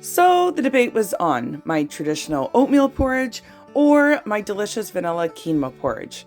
So the debate was on my traditional oatmeal porridge or my delicious vanilla quinoa porridge.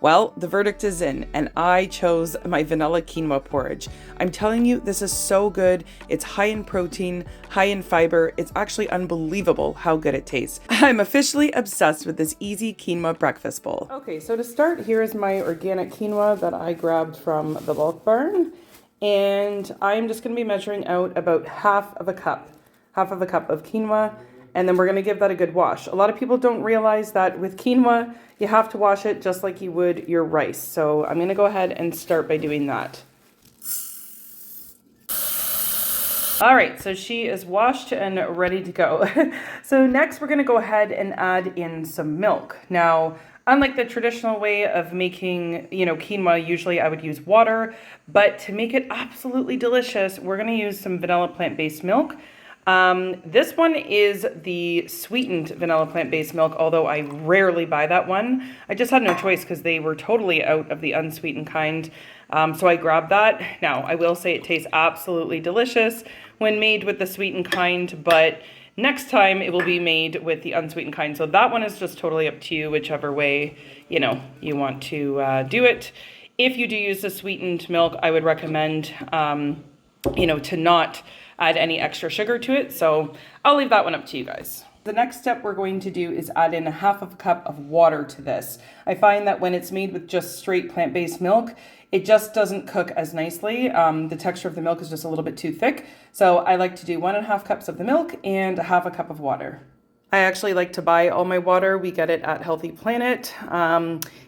Well, the verdict is in, and I chose my vanilla quinoa porridge. I'm telling you, this is so good. It's high in protein, high in fiber. It's actually unbelievable how good it tastes. I'm officially obsessed with this easy quinoa breakfast bowl. Okay, so to start, here is my organic quinoa that I grabbed from the bulk barn. And I'm just gonna be measuring out about half of a cup of quinoa, and then we're gonna give that a good wash. A lot of people don't realize that with quinoa, you have to wash it just like you would your rice. So I'm gonna go ahead and start by doing that. All right, so she is washed and ready to go. So next we're gonna go ahead and add in some milk. Now, unlike the traditional way of making, quinoa, usually I would use water, but to make it absolutely delicious, we're gonna use some vanilla plant-based milk. This one is the sweetened vanilla plant-based milk, although I rarely buy that one. I just had no choice because they were totally out of the unsweetened kind. So I grabbed that. Now, I will say it tastes absolutely delicious when made with the sweetened kind, but next time it will be made with the unsweetened kind. So that one is just totally up to you, whichever way, you want to do it. If you do use the sweetened milk, I would recommend, to not add any extra sugar to it. So I'll leave that one up to you guys. The next step we're going to do is add in a half of a cup of water to this. I find that when it's made with just straight plant-based milk, it just doesn't cook as nicely. The texture of the milk is just a little bit too thick. So I like to do 1.5 cups of the milk and a half a cup of water. I actually like to buy all my water. We get it at Healthy Planet.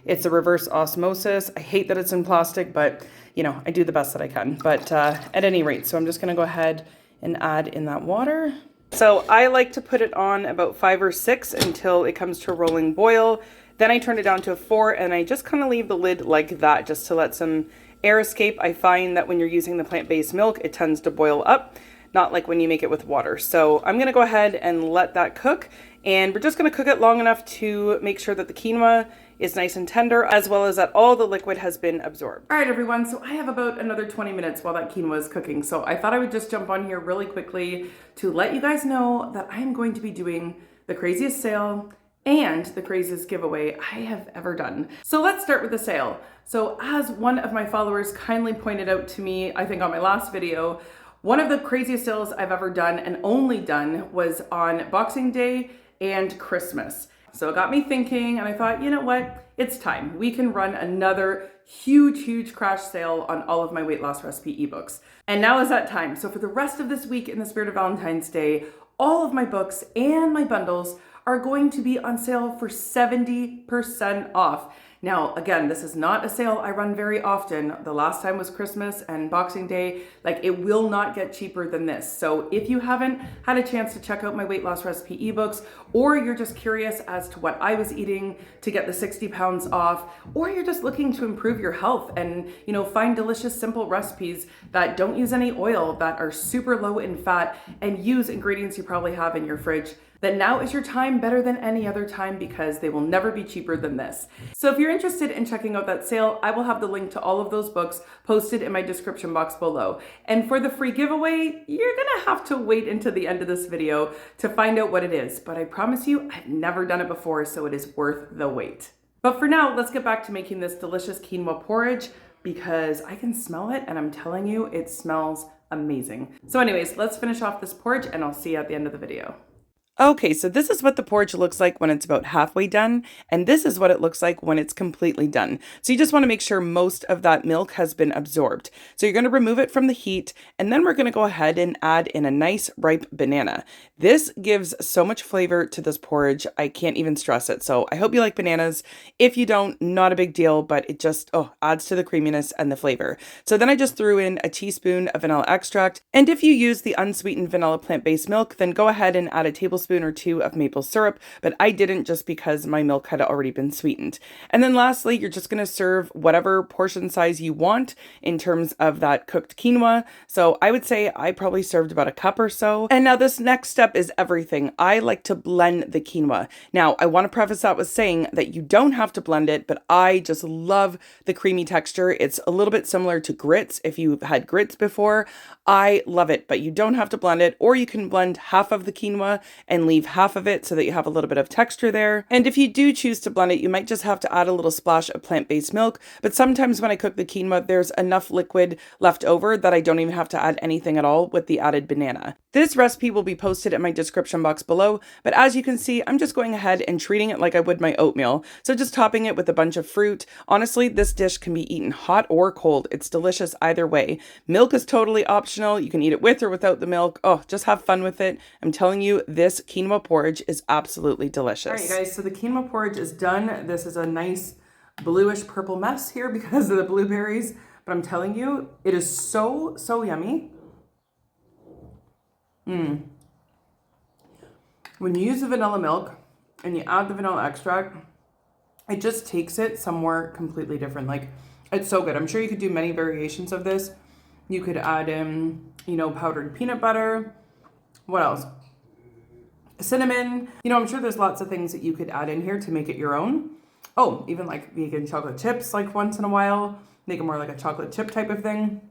It's a reverse osmosis. I hate that it's in plastic, but I do the best that I can. But at any rate, so I'm just gonna go ahead and add in that water. So I like to put it on about 5 or 6 until it comes to a rolling boil. Then I turn it down to a 4 and I just kind of leave the lid like that just to let some air escape. I find that when you're using the plant-based milk, it tends to boil up, not like when you make it with water. So I'm gonna go ahead and let that cook, and we're just gonna cook it long enough to make sure that the quinoa is nice and tender, as well as that all the liquid has been absorbed. All right, everyone, so I have about another 20 minutes while that quinoa is cooking. So I thought I would just jump on here really quickly to let you guys know that I am going to be doing the craziest sale and the craziest giveaway I have ever done. So let's start with the sale. So as one of my followers kindly pointed out to me, I think on my last video, one of the craziest sales I've ever done and only done was on Boxing Day and Christmas. So it got me thinking, and I thought, you know what? It's time. We can run another huge crash sale on all of my weight loss recipe ebooks. And now is that time. So for the rest of this week, in the spirit of Valentine's Day, all of my books and my bundles are going to be on sale for 70% off. Now, again, this is not a sale I run very often. The last time was Christmas and Boxing Day. Like, it will not get cheaper than this. So if you haven't had a chance to check out my weight loss recipe ebooks, or you're just curious as to what I was eating to get the 60 pounds off, or you're just looking to improve your health and, find delicious, simple recipes that don't use any oil, that are super low in fat, and use ingredients you probably have in your fridge, then now is your time better than any other time, because they will never be cheaper than this. So if you're interested in checking out that sale, I will have the link to all of those books posted in my description box below. And for the free giveaway, you're gonna have to wait until the end of this video to find out what it is. But I promise you, I've never done it before, so it is worth the wait. But for now, let's get back to making this delicious quinoa porridge, because I can smell it and I'm telling you, it smells amazing. So anyways, let's finish off this porridge and I'll see you at the end of the video. Okay, so this is what the porridge looks like when it's about halfway done, and this is what it looks like when it's completely done. So you just want to make sure most of that milk has been absorbed. So you're going to remove it from the heat, and then we're going to go ahead and add in a nice ripe banana. This gives so much flavor to this porridge, I can't even stress it. So I hope you like bananas. If you don't, not a big deal, but it just adds to the creaminess and the flavor. So then I just threw in a teaspoon of vanilla extract, and if you use the unsweetened vanilla plant-based milk, then go ahead and add a tablespoon tablespoon or 2 of maple syrup, but I didn't just because my milk had already been sweetened. And then lastly, you're just going to serve whatever portion size you want in terms of that cooked quinoa. So I would say I probably served about a cup or so. And now this next step is everything. I like to blend the quinoa. Now, I want to preface that with saying that you don't have to blend it, but I just love the creamy texture. It's a little bit similar to grits if you've had grits before. I love it, but you don't have to blend it, or you can blend half of the quinoa and leave half of it so that you have a little bit of texture there. And if you do choose to blend it, you might just have to add a little splash of plant-based milk, but sometimes when I cook the quinoa, there's enough liquid left over that I don't even have to add anything at all with the added banana. This recipe will be posted in my description box below, but as you can see, I'm just going ahead and treating it like I would my oatmeal. So just topping it with a bunch of fruit. Honestly, this dish can be eaten hot or cold. It's delicious either way. Milk is totally optional. You can eat it with or without the milk. Oh, just have fun with it. I'm telling you, this quinoa porridge is absolutely delicious. All right, guys, so the quinoa porridge is done. This is a nice bluish purple mess here because of the blueberries, but I'm telling you, it is so, so yummy. When you use the vanilla milk and you add the vanilla extract, it just takes it somewhere completely different. Like, it's so good. I'm sure you could do many variations of this. You could add in, you know, powdered peanut butter. What else? Cinnamon. You know, I'm sure there's lots of things that you could add in here to make it your own. Oh, even like vegan chocolate chips, like once in a while. Make it more like a chocolate chip type of thing.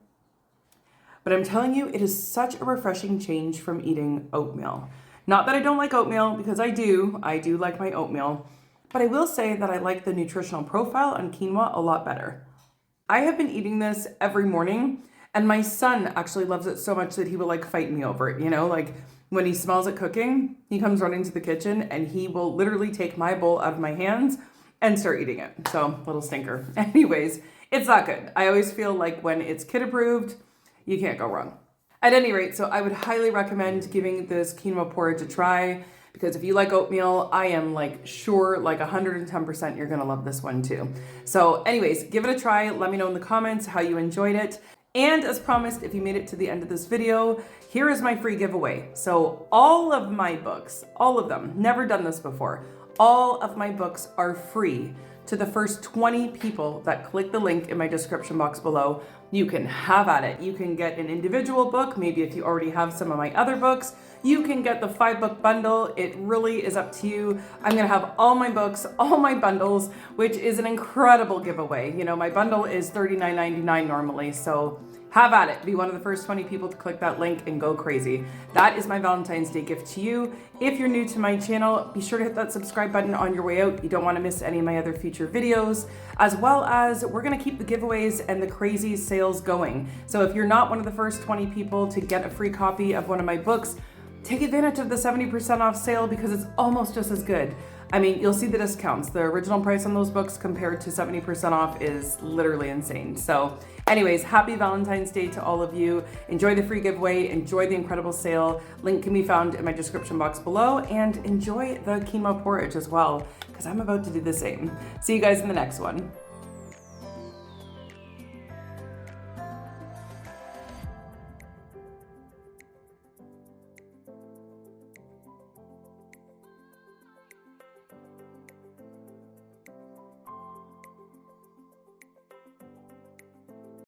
But I'm telling you, it is such a refreshing change from eating oatmeal. Not that I don't like oatmeal, because I do like my oatmeal, but I will say that I like the nutritional profile on quinoa a lot better. I have been eating this every morning, and my son actually loves it so much that he will like fight me over it, you know, like when he smells it cooking, he comes running to the kitchen and he will literally take my bowl out of my hands and start eating it. So, little stinker. Anyways, it's that good. I always feel like when it's kid approved, you can't go wrong. At any rate, so I would highly recommend giving this quinoa porridge a try, because if you like oatmeal, I am like sure, like 110% you're gonna love this one too. So anyways, give it a try. Let me know in the comments how you enjoyed it. And as promised, if you made it to the end of this video, here is my free giveaway. So all of my books, all of them, never done this before, all of my books are free to the first 20 people that click the link in my description box below. You can have at it. You can get an individual book, maybe if you already have some of my other books. You can get the 5-book bundle. It really is up to you. I'm gonna have all my books, all my bundles, which is an incredible giveaway. You know, my bundle is $39.99 normally, so have at it. Be one of the first 20 people to click that link and go crazy. That is my Valentine's Day gift to you. If you're new to my channel, be sure to hit that subscribe button on your way out. You don't want to miss any of my other future videos, as well as we're going to keep the giveaways and the crazy sales going. So if you're not one of the first 20 people to get a free copy of one of my books, take advantage of the 70% off sale because it's almost just as good. I mean, you'll see the discounts. The original price on those books compared to 70% off is literally insane. So anyways, happy Valentine's Day to all of you. Enjoy the free giveaway, enjoy the incredible sale. Link can be found in my description box below, and enjoy the quinoa porridge as well, because I'm about to do the same. See you guys in the next one.